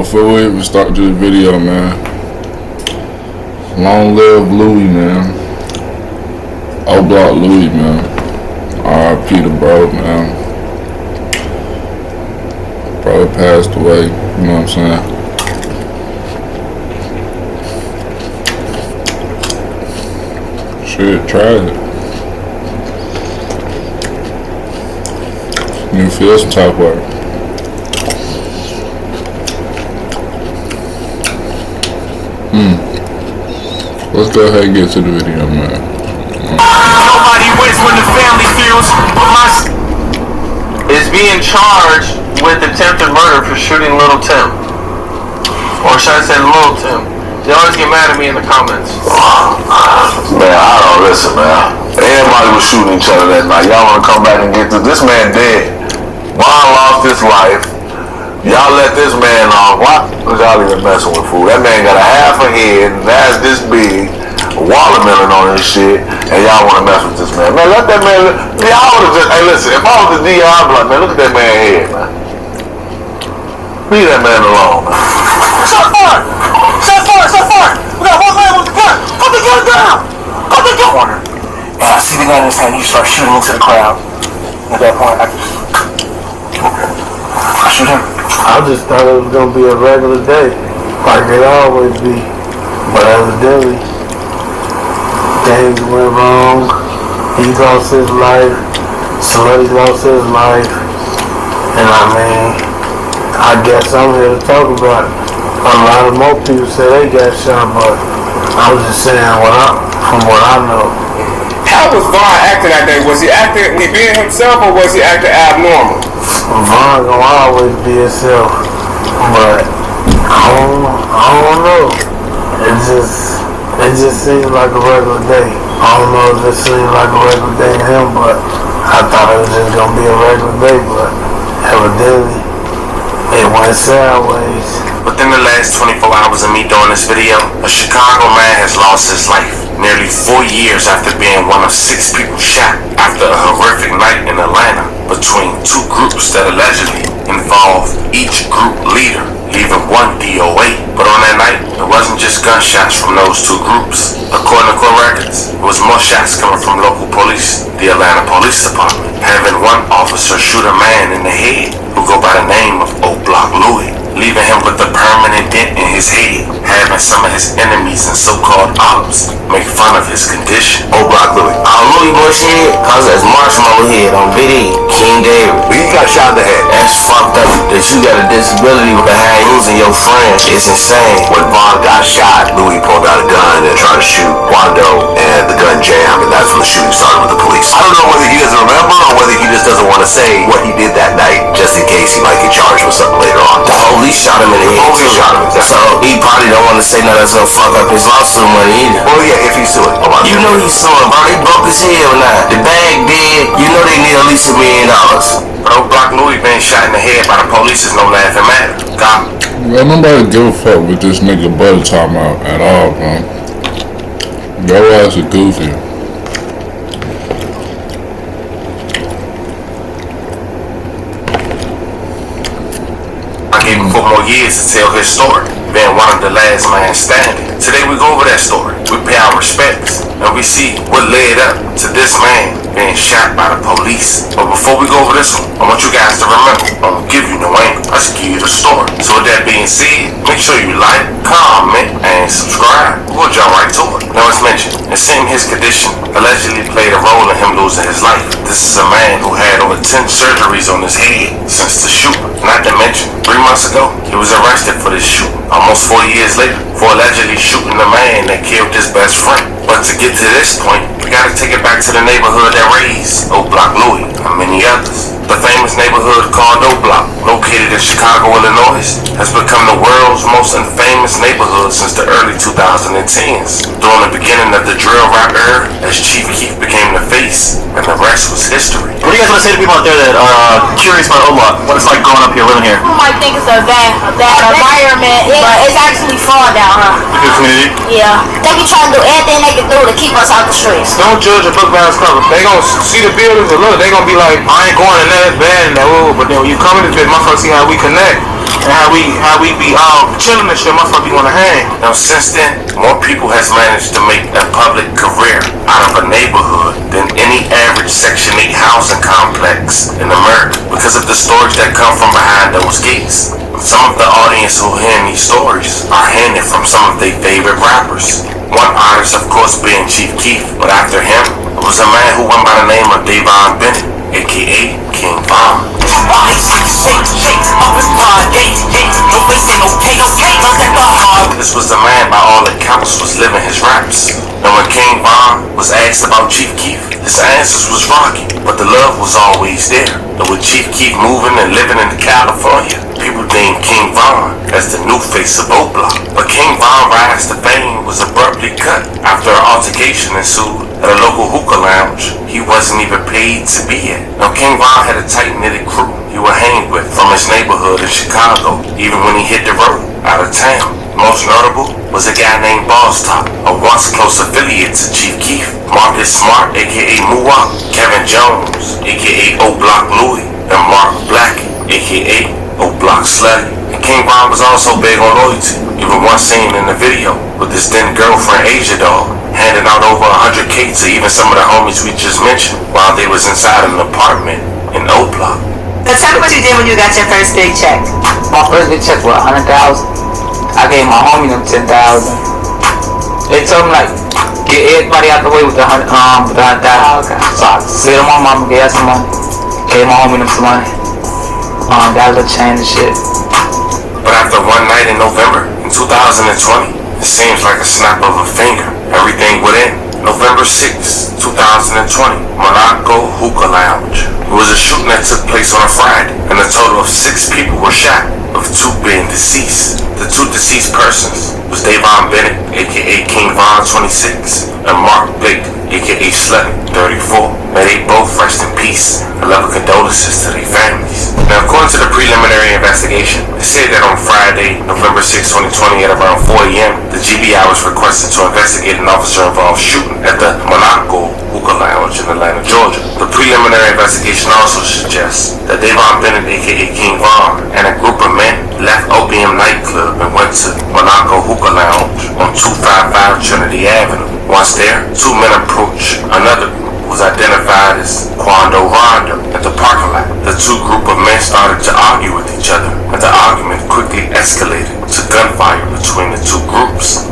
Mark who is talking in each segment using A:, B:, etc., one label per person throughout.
A: Before we even start this video, man, long live Louie, man. Oblock Louie, man. R.I.P. the bro, man. Brother passed away, you know what I'm saying? Shit, tragic. You feel some type of way. Let's go ahead and get to the video, man.
B: Nobody wins when the family feels, but my is being charged with attempted murder for shooting Little Tim. Or should I say Little Tim? They always get mad at me in the comments.
C: Man, I don't listen, man. Everybody was shooting each other that night. Y'all wanna come back and get this man dead. Juan lost his life. Y'all let this man off. Why was y'all even messing with food? That man got a half a head, and that's this big, watermelon on his shit, and y'all want to mess with this man. Man, let that man, y'all would have just, hey listen, if I was the DI, I'd be like, man, look at that man's head, man. Leave that man alone, man.
B: Shut fire! Shut fire! Shut fire! We got one man with the gun! Put the gun down! Put the gun on her! And I see the gun in his hand, you start shooting into the crowd. At that point, I shoot him.
D: I just thought it was gonna be a regular day, like it always be. But evidently, things went wrong. He lost his life. Somebody lost his life. And I mean, I guess I'm here to talk about it. A lot of more people say they got shot, but I was just saying from what I know.
E: How was Vaughn acting that day? Was he acting being himself, or was he acting abnormal?
D: Vaughn gonna always be himself, but I don't know. It just seems like a regular day. I don't know if it seems like a regular day to him, but I thought it was just gonna be a regular day, but evidently it went sideways.
B: Within the last 24 hours of me doing this video, a Chicago man has lost his life. Nearly 4 years after being one of 6 people shot after a horrific night in Atlanta between 2 groups that allegedly involved each group leader, leaving one DOA. But on that night, it wasn't just gunshots from those 2 groups. According to court records, it was more shots coming from local police, the Atlanta Police Department, having one officer shoot a man in the head who go by the name of Oblock Louie, leaving him with a permanent dent in his head, having some of his enemies and so-called ops make fun of his condition.
C: Oblock Louie.
B: Louie Bush head cause that's marshmallow head on BD, King David.
C: He got shot in the head.
B: That's fucked up that you got a disability behind losing your friend. It's insane.
C: When Vaughn got shot, Louie pulled out a gun and tried to shoot Quando, and the gun jammed, and that's when the shooting started with the police. I don't know whether he doesn't remember or whether he just doesn't want to say what he did that night, just in case he might get charged with something later on.
B: The police shot him in the head too. So he probably don't want to say nothing that's gonna fuck up his lawsuit money either.
C: Well, yeah, if he's suing.
B: You know he's suing, bro. They broke his head or not. The bag dead. You know they need at least $1 million. But Oblock Louie being shot in the head by the police is no laughing matter. God.
A: Man, nobody give a fuck with this nigga Buddy talking about at all, man. Your ass is goofy.
B: I gave him 4 more years to tell his story, being one of the last man standing. Today we go over that story, we pay our respects, and we see what led up to this man being shot by the police. But before we go over this one, I want you guys to remember, I don't give you no angle, I just give you the story. So with that being said, make sure you like, comment, and subscribe. We'll jump right to it. Now as mentioned, it seemed his condition allegedly played a role in him losing his life. This is a man who had over 10 surgeries on his head since the shooting. Not to mention, 3 months ago, he was arrested for this shooting, almost 4 years later, for allegedly shooting the man that killed his best friend. But to get to this point, we gotta take it back to the neighborhood that raised Oblock Louie and many others. The famous neighborhood called Oblock, located in Chicago, Illinois, has become the world's most infamous neighborhood since the early 2010s. During the beginning of the drill rap era, as Chief Keef became the face, and the rest was history.
F: What do you guys want to say to people out there that are curious about Oblock? What it's like growing up here, living here?
G: People might think it's a bad environment, but it's actually fun down here.
F: Good community?
G: Yeah. They be trying to do everything they can do to keep us out the streets.
E: Don't judge a book by its cover. They gonna see the buildings and look, they gonna be like, I ain't going in there, it's bad in that room. But then when you come in this bitch, motherfuckers see how we connect.
F: And how we be chilling and shit, motherfucker be wanna hang.
B: Now since then, more people has managed to make a public career out of a neighborhood than any average Section 8 housing complex in America because of the stories that come from behind those gates. Some of the audience who hear these stories are hearing it from some of their favorite rappers. One artist, of course, being Chief Keef, but after him, it was a man who went by the name of Davon Bennett, aka King Von. This was the man, by all accounts, was living his raps. And when King Von was asked about Chief Keef, his answers was rocky, but the love was always there. And with Chief Keef moving and living in California, people named King Von as the new face of Oblock. But King Von rise to fame was abruptly cut after an altercation ensued at a local hookah lounge he wasn't even paid to be at. Now King Von had a tight-knitted crew he would hang with from his neighborhood in Chicago, even when he hit the road out of town. Most notable was a guy named Boss Top, a once close affiliate to Chief Keef, Marcus Smart, aka Muwak, Kevin Jones, aka Oblock Louie, and Mark Black, aka Oblock Slutty. And King Von was also big on loyalty, even one scene in the video with his then girlfriend Asia Dog, handing out over 100K to even some of the homies we just mentioned while they was inside an apartment in Oblock.
G: So tell me what you did when you got your first big check.
H: My first big check was 100,000. I gave my homie them 10,000. They told me like, get everybody out the way with the 100,000. So I slid on my mama, gave her some money. Gave my homie them some money. Got a little change and shit.
B: But after one night in November in 2020, it seems like a snap of a finger. Everything would end. November 6, 2020, Monaco Hookah Lounge. It was a shooting that took place on a Friday, and a total of 6 people were shot, with 2 being deceased. The 2 deceased persons was Davon Bennett, aka King Von 26, and Mark Blake, aka Slutty 34. May they both rest in peace. I love condolences to their families. Now, according to the preliminary investigation, it said that on Friday, November 6, 2020, at around 4 a.m., the GBI was requested to investigate an officer-involved shooting at the Monaco Hookah Lounge in Atlanta, Georgia. The preliminary investigation also suggests that Davon Bennett, aka King Von, and a group of men left Opium nightclub and went to Monaco Hookah Lounge on 255 Trinity Avenue. Once there, 2 men approached another group who was identified as Quando Rondo at the parking lot. The 2 group of men started to argue with each other, and the argument quickly escalated to gunfire between the 2 groups.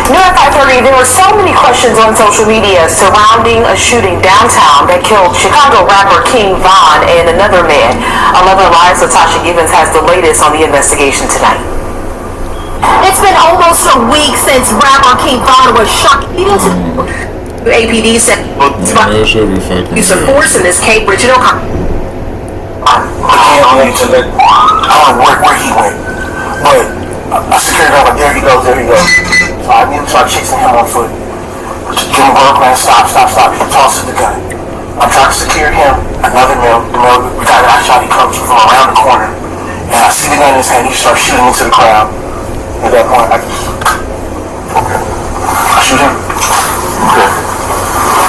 I: New at 5:30, there were so many questions on social media surrounding a shooting downtown that killed Chicago rapper King Von and another man. 11 Live's Latasha Gibbons has the latest on the investigation tonight.
G: It's been almost a week since rapper King Von was shot. APD said use of force in this case. Richard O'Connor.
D: I don't know where he went, but I scared him like, there he goes. So I didn't start chasing him on foot. Jim Burke, man, stop. He tosses the gun. I'm trying to secure him. Another male, the guy that I shot, he comes from around the corner. And I see the gun in his hand, he starts shooting into the crowd. At that point, I just, okay. Shoot him. Okay.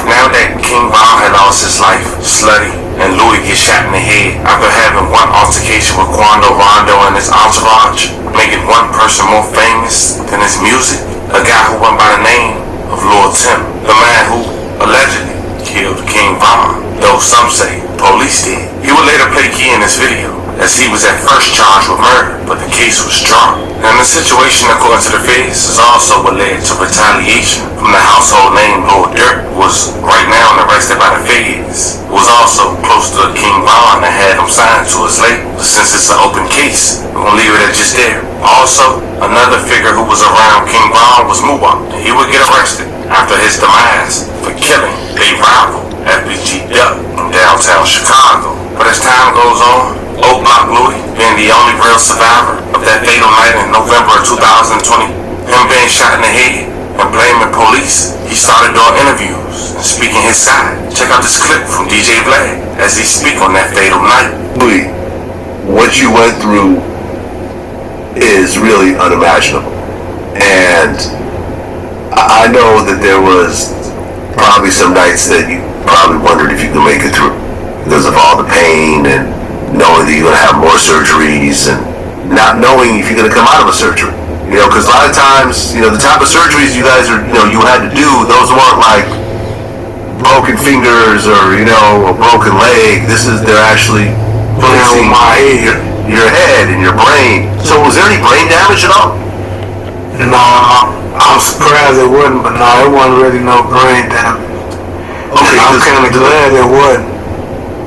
B: Now that King Von had lost his life, Slutty and Louie get shot in the head after having one altercation with Quando Rondo and his entourage, making one person more famous than his music. A guy who went by the name of Lord Tim, the man who allegedly killed King Von, though some say police did. He would later play key in this video, as he was at first charged with murder, but the case was dropped. And the situation, according to the feds, is also what led to retaliation from the household name Lord Dirt, who was right now arrested by the feds, who was also close to King Von and had him signed to his label. But since it's an open case, we're gonna leave it at just there. Also, another figure who was around King Von was Muwak, and he would get arrested after his demise for killing a rival, FBG Duck, in downtown Chicago. But as time goes on, Oblock Louie, being the only real survivor of that fatal night in November of 2020, him being shot in the head and blaming police, he started doing interviews and speaking his side. Check out this clip from DJ Vlad as he speak on that fatal night.
C: Louie, what you went through is really unimaginable. And I know that there was probably some nights that you probably wondered if you could make it through because of all the pain and
B: knowing that you're gonna have more surgeries and not knowing if you're gonna come out of a surgery. You know, because a lot of times, you know, the type of surgeries you guys you had to do, those weren't like broken fingers or, you know, a broken leg. They're actually fixing your head and your brain. So was there any brain damage at all?
D: Nah, I'm surprised it wasn't, but no, it wasn't really no brain damage.
B: Okay,
D: I'm kind of glad it wasn't.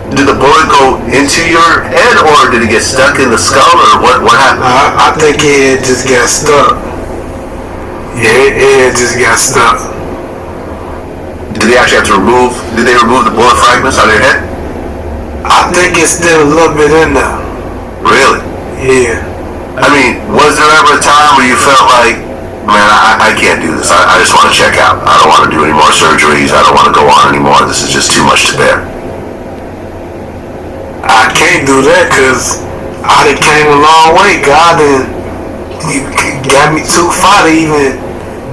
B: Did the bullet go into your head, or did it get stuck in the skull, or what happened?
D: I think it just got stuck. Yeah, it just got stuck.
B: Did they actually have to did they remove the bullet fragments out of your head?
D: I think it's still a little bit in there.
B: Really?
D: Yeah.
B: I mean, was there ever a time where you felt like, man, I can't do this. I just want to check out. I don't want to do any more surgeries. I don't want to go on anymore. This is just too much to bear.
D: I can't do that because I done came a long way. God done got me too far to even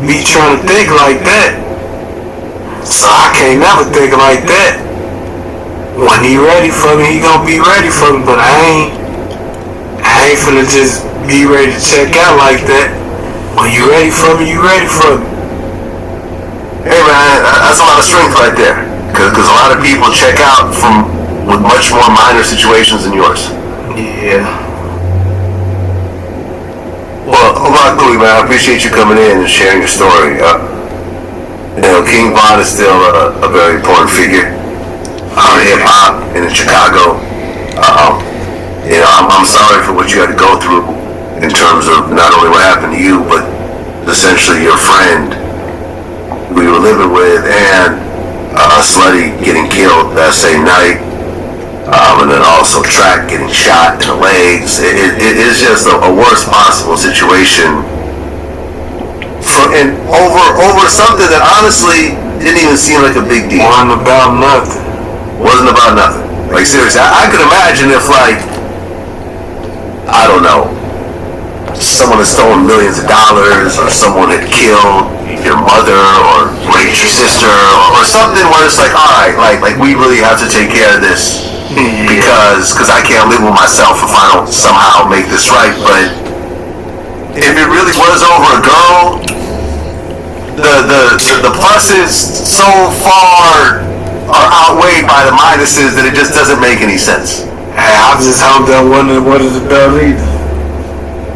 D: be trying to think like that. So I can't never think like that. When he ready for me, he gonna be ready for me. But I ain't finna just be ready to check out like that. When you ready for me, you ready for me.
B: Hey man, that's a lot of strength right there. Because a lot of people check out with much more minor situations than yours.
D: Yeah.
B: Well, Oblock Louie, man, I appreciate you coming in and sharing your story. You know, King Von is still a very important figure in hip-hop and in Chicago. You know, I'm sorry for what you had to go through in terms of not only what happened to you, but essentially your friend who you were living with and Slutty getting killed that same night. And then also Track getting shot in the legs. It's just a worst possible situation. And over something that honestly didn't even seem like a big deal.
D: Wasn't about nothing.
B: Wasn't about nothing. Like seriously, I could imagine if like, I don't know, someone had stolen millions of dollars, or someone had killed your mother, or raped your sister, or something where it's like, alright, like we really have to take care of this. Because I can't live with myself if I don't somehow make this right. But if it really was over a girl, the pluses so far are outweighed by the minuses that it just doesn't make any sense.
D: Hey, I just hope that wasn't what is about either.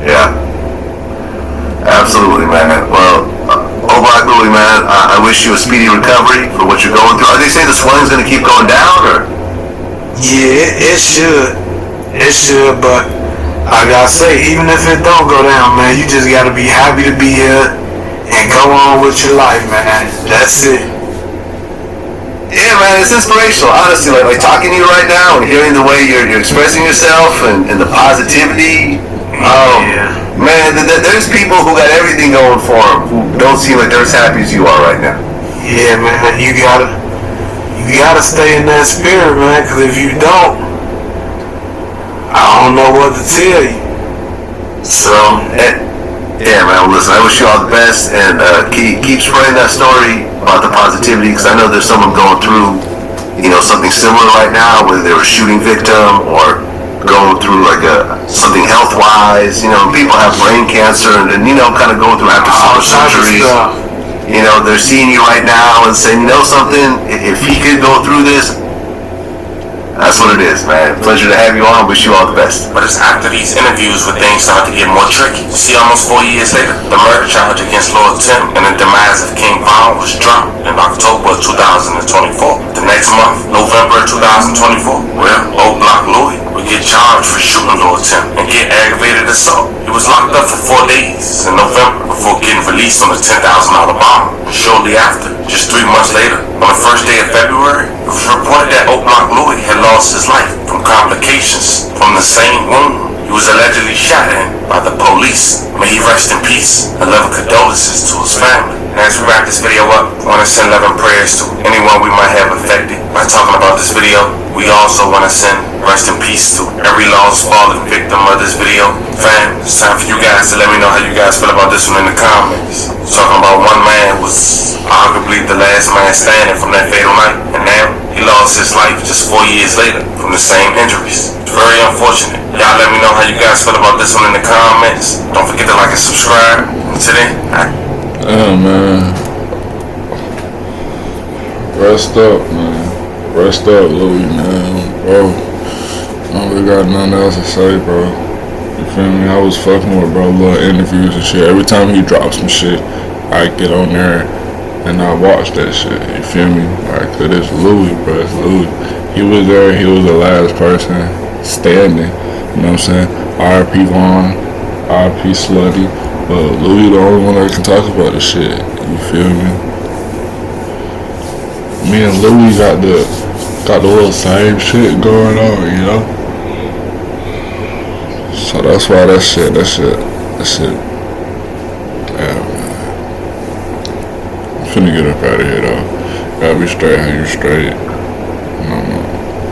B: Yeah, absolutely, man. Well, Oblock Louie, man, I wish you a speedy recovery for what you're going through. Are they saying the swelling's going to keep going down, or?
D: Yeah, it should. It should, but I gotta say, even if it don't go down, man, you just gotta be happy to be here and go on with your life, man. That's it.
B: Yeah, man, it's inspirational, honestly. Like talking to you right now and hearing the way you're expressing yourself and the positivity. Man, there's people who got everything going for them who don't seem like they're as happy as you are right now.
D: Yeah, man, you gotta stay in that spirit, man, because if you don't, I don't know what to tell you.
B: So, yeah, man, well, listen, I wish you all the best, and keep spreading that story about the positivity, because I know there's someone going through, you know, something similar right now, whether they're a shooting victim or going through like something health-wise. You know, people have brain cancer and you know, kind of going through after surgeries. You know, they're seeing you right now and saying, you know something, if he could go through this, that's what it is, man. Pleasure to have you on. Wish you all the best. But it's after these interviews where things start to get more tricky. See, almost 4 years later, the murder charge against Lord Tim and the demise of King Von was dropped in October 2024. The next month, November 2024, well, Oblock Louie would get charged for shooting Lord Tim and get aggravated assault. He was locked up for 4 days in November before getting released on a $10,000 bond. And shortly after, just 3 months later, on the first day of February, it was reported that Oblock Louie had lost his life from complications from the same wound he was allegedly shot in by the police. May he rest in peace and love and condolences to his family. And as we wrap this video up, I want to send love and prayers to anyone we might have affected by talking about this video. We also want to send rest in peace to every lost fallen victim of this video. Fam, it's time for you guys to let me know how you guys feel about this one in the comments. Talking about one man was arguably the last man standing from that fatal night, and now He lost his life just 4 years later from the same injuries. It's very unfortunate. Y'all let me know how you guys feel about this one in the comments. Don't forget to like and subscribe. Until then,
A: yeah, man. Rest up, man. Rest up, Louie, man. Bro, I don't really got nothing else to say, bro. You feel me? I was fucking with bro, little interviews and shit. Every time he drops some shit, I get on there and I watch that shit. You feel me? Like, cause it's Louie, bro. It's Louie. He was there. He was the last person standing. You know what I'm saying? R.I.P. Vaughn, R.I.P. Slutty. But Louie the only one that can talk about the shit. You feel me? Me and Louie got the little same shit going on, you know? So that's why that shit, yeah, man. I'm finna get up out of here though. Gotta be straight, hang you straight.